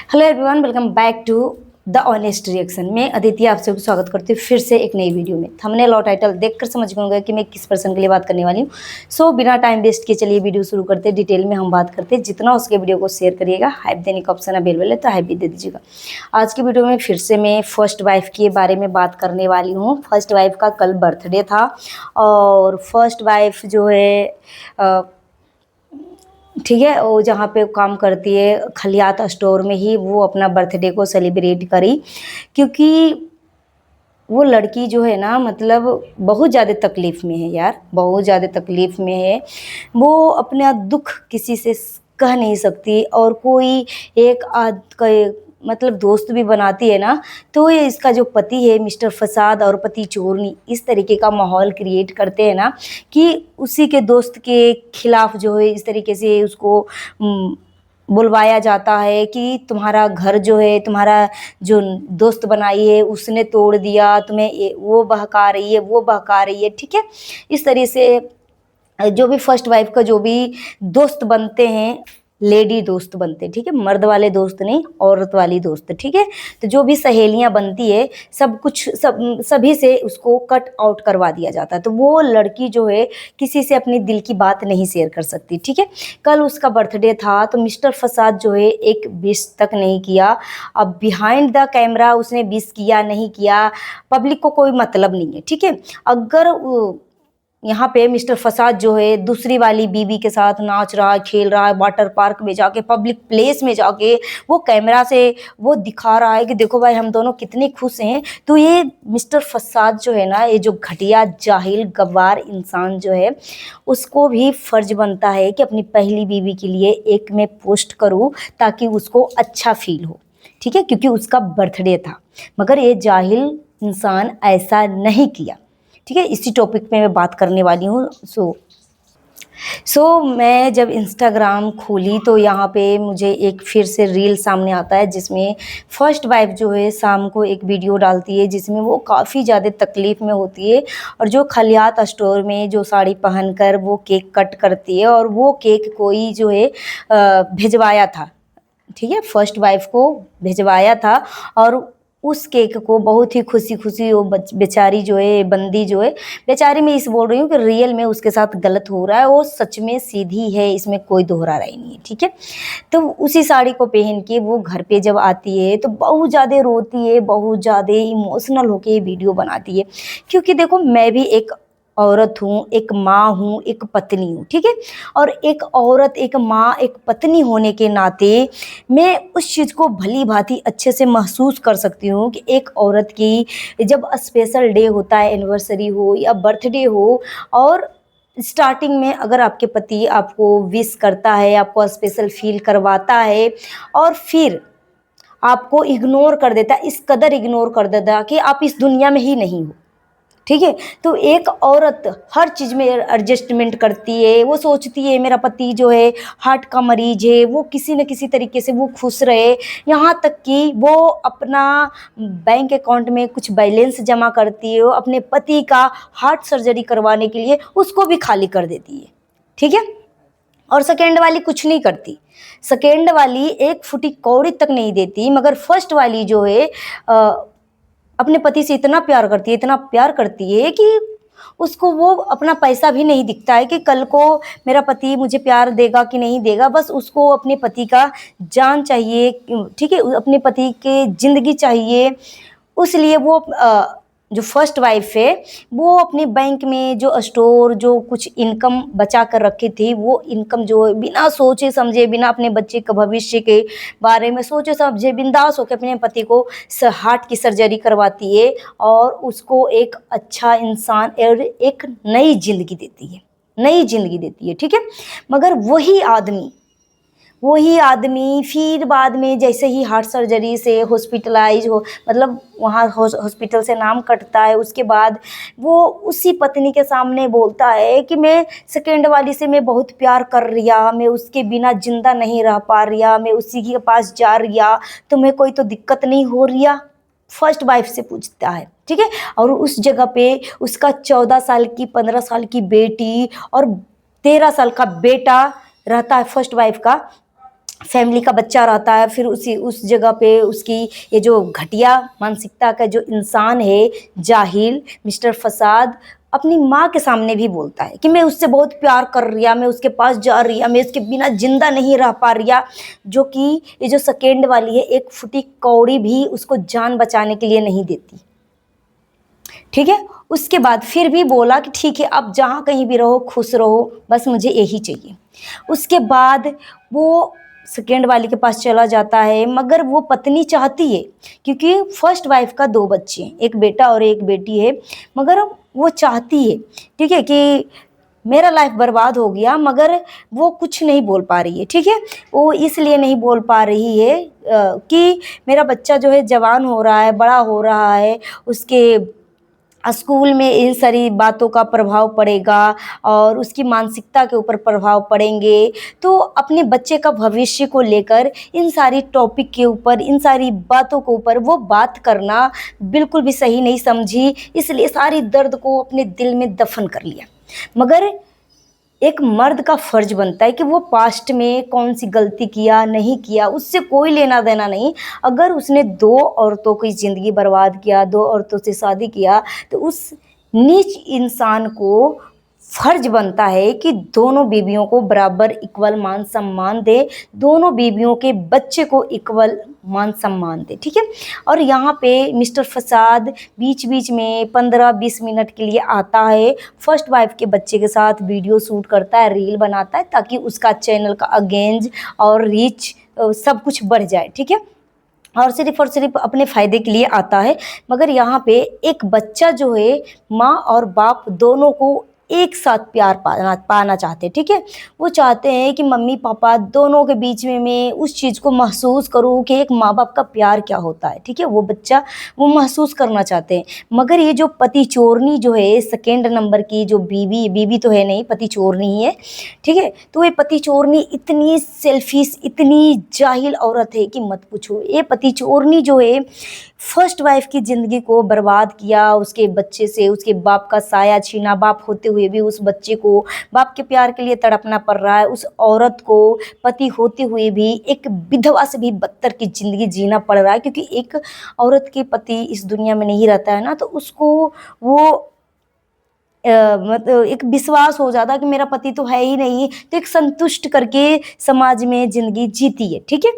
Hello everyone, welcome back to the honest reaction. मैं अदिति आप सबको स्वागत करती हूँ फिर से एक नई वीडियो में। थंबनेल और टाइटल देखकर समझ गए कि मैं किस पर्सन के लिए बात करने वाली हूँ। सो बिना टाइम वेस्ट किए चलिए वीडियो शुरू करते हैं। डिटेल में हम बात करते हैं। जितना उसके वीडियो को शेयर करिएगा, हाइप देने का ऑप्शन अवेलेबल है तो हाइप भी दे दीजिएगा। आज की वीडियो में फिर से मैं फर्स्ट वाइफ के बारे में बात करने वाली हूँ। फर्स्ट वाइफ का कल बर्थडे था और फर्स्ट वाइफ जो है ठीक है, वो जहाँ पे काम करती है खलियात स्टोर में ही वो अपना बर्थडे को सेलिब्रेट करी। क्योंकि वो लड़की जो है ना, मतलब बहुत ज़्यादा तकलीफ़ में है यार, बहुत ज़्यादा तकलीफ़ में है। वो अपना दुख किसी से कह नहीं सकती और कोई एक आध का मतलब दोस्त भी बनाती है ना, तो ये इसका जो पति है मिस्टर फसाद और पति चोरनी इस तरीके का माहौल क्रिएट करते हैं ना कि उसी के दोस्त के खिलाफ जो है इस तरीके से उसको बुलवाया जाता है कि तुम्हारा घर जो है, तुम्हारा जो दोस्त बनाई है उसने तोड़ दिया, तुम्हें वो बहका रही है, वो बहका रही है। ठीक है, इस तरह से जो भी फर्स्ट वाइफ का जो भी दोस्त बनते हैं, लेडी दोस्त बनते हैं, ठीक है, मर्द वाले दोस्त नहीं, औरत वाली दोस्त। ठीक है, तो जो भी सहेलियां बनती है सब कुछ सभी से उसको कट आउट करवा दिया जाता है। तो वो लड़की जो है किसी से अपनी दिल की बात नहीं शेयर कर सकती। ठीक है, कल उसका बर्थडे था तो मिस्टर फसाद जो है एक विश तक नहीं किया। अब बिहाइंड द कैमरा उसने विश किया नहीं किया, पब्लिक को कोई मतलब नहीं है। ठीक है, अगर यहाँ पे मिस्टर फसाद जो है दूसरी वाली बीवी के साथ नाच रहा है, खेल रहा है, वाटर पार्क में जाके, पब्लिक प्लेस में जाके वो कैमरा से वो दिखा रहा है कि देखो भाई हम दोनों कितने खुश हैं, तो ये मिस्टर फसाद जो है ना, ये जो घटिया जाहिल गवार इंसान जो है, उसको भी फर्ज बनता है कि अपनी पहली बीवी के लिए एक मैं पोस्ट करूँ ताकि उसको अच्छा फील हो। ठीक है, क्योंकि उसका बर्थडे था, मगर ये जाहिल इंसान ऐसा नहीं किया। ठीक है, इसी टॉपिक पे मैं बात करने वाली हूँ। सो मैं जब इंस्टाग्राम खोली तो यहाँ पे मुझे एक फिर से रील सामने आता है जिसमें फर्स्ट वाइफ जो है शाम को एक वीडियो डालती है जिसमें वो काफ़ी ज़्यादा तकलीफ़ में होती है और जो खलियात स्टोर में जो साड़ी पहनकर वो केक कट करती है और वो केक कोई जो है भिजवाया था। ठीक है, फर्स्ट वाइफ को भिजवाया था और उस केक को बहुत ही खुशी खुशी वो बेचारी जो है, बंदी जो है, बेचारी मैं इस बोल रही हूँ कि रियल में उसके साथ गलत हो रहा है, वो सच में सीधी है, इसमें कोई दोहरा राय नहीं है। ठीक है, तो उसी साड़ी को पहन के वो घर पे जब आती है तो बहुत ज़्यादा रोती है, बहुत ज़्यादा इमोशनल होके वीडियो बनाती है। क्योंकि देखो मैं भी एक औरत हूँ, एक माँ हूँ, एक पत्नी हूँ। ठीक है, और एक औरत, एक माँ, एक पत्नी होने के नाते मैं उस चीज़ को भली भांति अच्छे से महसूस कर सकती हूँ कि एक औरत की जब स्पेशल डे होता है, एनिवर्सरी हो या बर्थडे हो, और स्टार्टिंग में अगर आपके पति आपको विश करता है, आपको स्पेशल फील करवाता है और फिर आपको इग्नोर कर देता है, इस कदर इग्नोर कर देता है कि आप इस दुनिया में ही नहीं हो। ठीक है, तो एक औरत हर चीज़ में एडजस्टमेंट करती है, वो सोचती है मेरा पति जो है हार्ट का मरीज है, वो किसी न किसी तरीके से वो खुश रहे। यहाँ तक कि वो अपना बैंक अकाउंट में कुछ बैलेंस जमा करती है, वो अपने पति का हार्ट सर्जरी करवाने के लिए उसको भी खाली कर देती है। ठीक है, और सेकेंड वाली कुछ नहीं करती, सेकेंड वाली एक फुटी कौड़ी तक नहीं देती, मगर फर्स्ट वाली जो है अपने पति से इतना प्यार करती है, इतना प्यार करती है कि उसको वो अपना पैसा भी नहीं दिखता है कि कल को मेरा पति मुझे प्यार देगा कि नहीं देगा, बस उसको अपने पति का जान चाहिए। ठीक है, अपने पति के ज़िंदगी चाहिए। उसलिए वो जो फर्स्ट वाइफ है वो अपने बैंक में जो स्टोर जो कुछ इनकम बचा कर रखी थी, वो इनकम जो है बिना सोचे समझे, बिना अपने बच्चे के भविष्य के बारे में सोचे समझे बिंदास होकर अपने पति को हार्ट की सर्जरी करवाती है और उसको एक अच्छा इंसान और एक नई जिंदगी देती है, नई जिंदगी देती है। ठीक है, मगर वही आदमी फिर बाद में जैसे ही हार्ट सर्जरी से हॉस्पिटलाइज हो, मतलब वहाँ हॉस्पिटल से नाम कटता है, उसके बाद वो उसी पत्नी के सामने बोलता है कि मैं सेकेंड वाली से मैं बहुत प्यार कर रिया, मैं उसके बिना जिंदा नहीं रह पा रिया, मैं उसी के पास जा रिया, तुम्हें कोई तो दिक्कत नहीं हो रिया, फर्स्ट वाइफ से पूछता है। ठीक है, और उस जगह पे उसका 14 साल की, 15 साल की बेटी और 13 साल का बेटा रहता है फर्स्ट वाइफ का। फैमिली का बच्चा रहता है, फिर उस जगह पे उसकी ये जो घटिया मानसिकता का जो इंसान है जाहिल मिस्टर फसाद, अपनी माँ के सामने भी बोलता है कि मैं उससे बहुत प्यार कर रिया, मैं उसके पास जा रिया, मैं उसके बिना जिंदा नहीं रह पा रिया। जो कि ये जो सेकेंड वाली है, एक फुटी कौड़ी भी उसको जान बचाने के लिए नहीं देती। ठीक है, उसके बाद फिर भी बोला कि ठीक है, अब जहाँ कहीं भी रहो खुश रहो, बस मुझे यही चाहिए। उसके बाद वो सेकेंड वाली के पास चला जाता है, मगर वो पत्नी चाहती है, क्योंकि फर्स्ट वाइफ का दो बच्चे हैं, एक बेटा और एक बेटी है, मगर वो चाहती है, ठीक है, कि मेरा लाइफ बर्बाद हो गया, मगर वो कुछ नहीं बोल पा रही है। ठीक है, वो इसलिए नहीं बोल पा रही है कि मेरा बच्चा जो है जवान हो रहा है, बड़ा हो रहा है, उसके स्कूल में इन सारी बातों का प्रभाव पड़ेगा और उसकी मानसिकता के ऊपर प्रभाव पड़ेंगे। तो अपने बच्चे का भविष्य को लेकर इन सारी टॉपिक के ऊपर, इन सारी बातों के ऊपर वो बात करना बिल्कुल भी सही नहीं समझी, इसलिए सारी दर्द को अपने दिल में दफन कर लिया। मगर एक मर्द का फर्ज बनता है कि वो पास्ट में कौन सी गलती किया नहीं किया, उससे कोई लेना देना नहीं। अगर उसने दो औरतों की ज़िंदगी बर्बाद किया, दो औरतों से शादी किया, तो उस नीच इंसान को फर्ज बनता है कि दोनों बीवियों को बराबर इक्वल मान सम्मान दे, दोनों बीवियों के बच्चे को इक्वल मान सम्मान दे। ठीक है, और यहाँ पे मिस्टर फसाद बीच बीच में 15-20 मिनट के लिए आता है, फर्स्ट वाइफ के बच्चे के साथ वीडियो शूट करता है, रील बनाता है, ताकि उसका चैनल का अगेंज और रीच सब कुछ बढ़ जाए। ठीक है, और सिर्फ अपने फ़ायदे के लिए आता है। मगर यहाँ पे एक बच्चा जो है, माँ और बाप दोनों को एक साथ प्यार पाना चाहते हैं। ठीक है, वो चाहते हैं कि मम्मी पापा दोनों के बीच में मैं उस चीज़ को महसूस करूँ कि एक माँ बाप का प्यार क्या होता है। ठीक है, वो बच्चा वो महसूस करना चाहते हैं। मगर ये जो पति चोरनी जो है, सेकेंड नंबर की जो बीवी तो है नहीं, पति चोरनी ही है। ठीक है, तो ये पति चोरनी इतनी सेल्फिश, इतनी जाहिल औरत है कि मत पूछो। ये पति चोरनी जो है, फर्स्ट वाइफ की ज़िंदगी को बर्बाद किया, उसके बच्चे से उसके बाप का साया छीना, बाप होते हुए भी उस बच्चे को बाप के प्यार के लिए तड़पना पड़ रहा है। उस औरत को पति होते हुए भी एक विधवा से भी बदतर की ज़िंदगी जीना पड़ रहा है, क्योंकि एक औरत के पति इस दुनिया में नहीं रहता है ना, तो उसको वो मतलब एक विश्वास हो जाता कि मेरा पति तो है ही नहीं, तो एक संतुष्ट करके समाज में ज़िंदगी जीती है। ठीक है,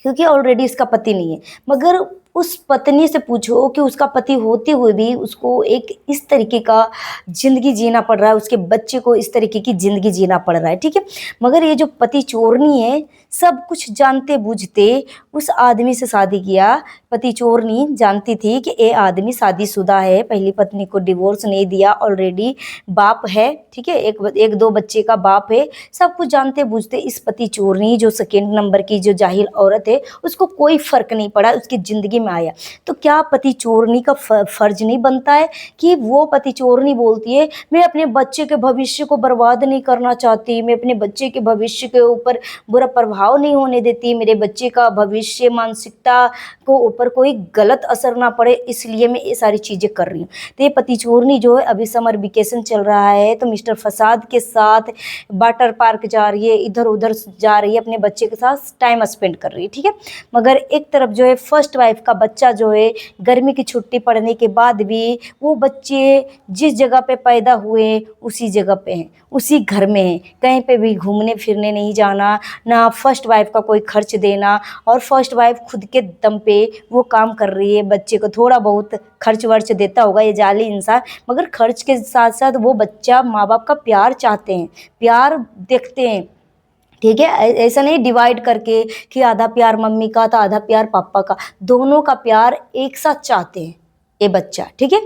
क्योंकि ऑलरेडी इसका पति नहीं है। मगर उस पत्नी से पूछो कि उसका पति होते हुए भी उसको एक इस तरीके का ज़िंदगी जीना पड़ रहा है, उसके बच्चे को इस तरीके की ज़िंदगी जीना पड़ रहा है। ठीक है, मगर ये जो पति चोरनी है, सब कुछ जानते बूझते उस आदमी से शादी किया। पति चोरनी जानती थी कि ये आदमी शादीशुदा है, पहली पत्नी को डिवोर्स नहीं दिया, ऑलरेडी बाप है। ठीक है, एक दो बच्चे का बाप है। सब कुछ जानते बूझते इस पति चोरनी जो सेकेंड नंबर की जो जाहिल औरत है, उसको कोई फ़र्क नहीं पड़ा, उसकी ज़िंदगी में आया। तो क्या पति चोरनी का फ़र्ज नहीं बनता है कि वो पति चोरनी बोलती है मैं अपने बच्चे के भविष्य को बर्बाद नहीं करना चाहती, मैं अपने बच्चे के भविष्य के ऊपर बुरा प्रभाव नहीं होने देती, मेरे बच्चे का भविष्य मानसिकता को ऊपर कोई गलत असर ना पड़े, इसलिए मैं ये सारी चीज़ें कर रही हूँ। तो ये पति चोरनी जो है, अभी समर वेकेशन चल रहा है, तो मिस्टर फसाद के साथ वाटर पार्क जा रही है, इधर उधर जा रही है, अपने बच्चे के साथ टाइम स्पेंड कर रही है। ठीक है, मगर एक तरफ जो है फर्स्ट वाइफ का बच्चा जो है, गर्मी की छुट्टी पड़ने के बाद भी वो बच्चे जिस जगह पे पैदा हुए उसी जगह पे हैं, उसी घर में हैं, कहीं पे भी घूमने फिरने नहीं जाना, ना फर्स्ट वाइफ का कोई खर्च देना। और फर्स्ट वाइफ खुद के दम पे वो काम कर रही है, बच्चे को थोड़ा बहुत खर्च वर्च देता होगा ये जाली इंसान, मगर खर्च के साथ साथ वो बच्चा माँ बाप का प्यार चाहते हैं, प्यार देखते हैं। ठीक है, ऐसा नहीं डिवाइड करके कि आधा प्यार मम्मी का तो आधा प्यार पापा का, दोनों का प्यार एक साथ चाहते हैं ये बच्चा। ठीक है,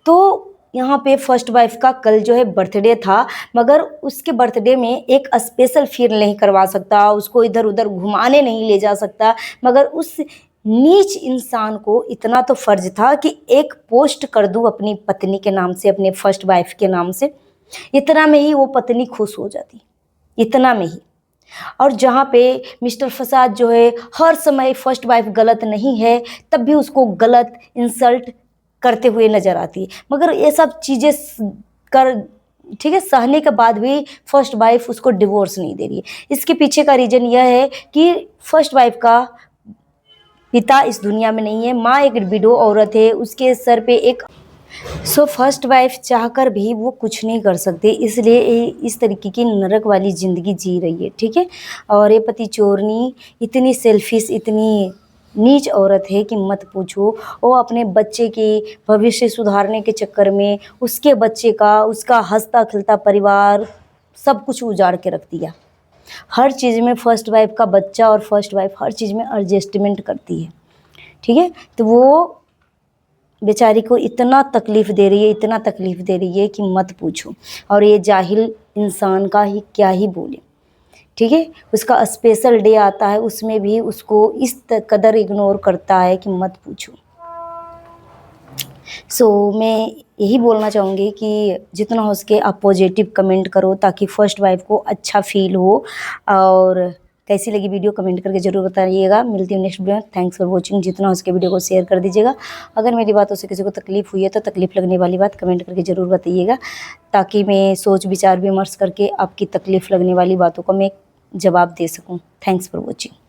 तो यहाँ पे फर्स्ट वाइफ का कल जो है बर्थडे था, मगर उसके बर्थडे में एक स्पेशल फील नहीं करवा सकता, उसको इधर उधर घुमाने नहीं ले जा सकता। मगर उस नीच इंसान को इतना तो फर्ज था कि एक पोस्ट कर दूँ अपनी पत्नी के नाम से, अपने फर्स्ट वाइफ के नाम से, इतना में ही वो पत्नी खुश हो जाती, इतना में ही। और जहाँ पे मिस्टर फसाद जो है हर समय फर्स्ट वाइफ गलत नहीं है, तब भी उसको गलत इंसल्ट करते हुए नज़र आती है। मगर ये सब चीज़ें कर ठीक है, सहने के बाद भी फर्स्ट वाइफ उसको डिवोर्स नहीं दे रही है। इसके पीछे का रीज़न यह है कि फर्स्ट वाइफ का पिता इस दुनिया में नहीं है, माँ एक विडो औरत है, उसके सर पे एक फर्स्ट वाइफ चाहकर भी वो कुछ नहीं कर सकते, इसलिए ये इस तरीके की नरक वाली ज़िंदगी जी रही है, ठीक है। और ये पति चोरनी इतनी सेल्फिश, इतनी नीच औरत है कि मत पूछो। वो अपने बच्चे के भविष्य सुधारने के चक्कर में उसके बच्चे का, उसका हंसता खिलता परिवार सब कुछ उजाड़ के रख दिया। हर चीज़ में फर्स्ट वाइफ का बच्चा और फर्स्ट वाइफ हर चीज़ में एडजस्टमेंट करती है, ठीक है। तो वो बेचारी को इतना तकलीफ़ दे रही है, इतना तकलीफ़ दे रही है कि मत पूछो। और ये जाहिल इंसान का ही क्या ही बोले, ठीक है। उसका स्पेशल डे आता है, उसमें भी उसको इस कदर इग्नोर करता है कि मत पूछो। मैं यही बोलना चाहूँगी कि जितना हो सके आप पॉजिटिव कमेंट करो, ताकि फर्स्ट वाइफ को अच्छा फ़ील हो। और कैसी लगी वीडियो कमेंट करके ज़रूर बताइएगा। मिलती हूँ नेक्स्ट वीडियो में। Thanks for watching. जितना हो सके वीडियो को शेयर कर दीजिएगा। अगर मेरी बातों से किसी को तकलीफ़ हुई है तो तकलीफ़ लगने वाली बात कमेंट करके ज़रूर बताइएगा, ताकि मैं सोच विचार विमर्श करके आपकी तकलीफ़ लगने वाली बातों का मैं जवाब दे सकूँ। Thanks for watching.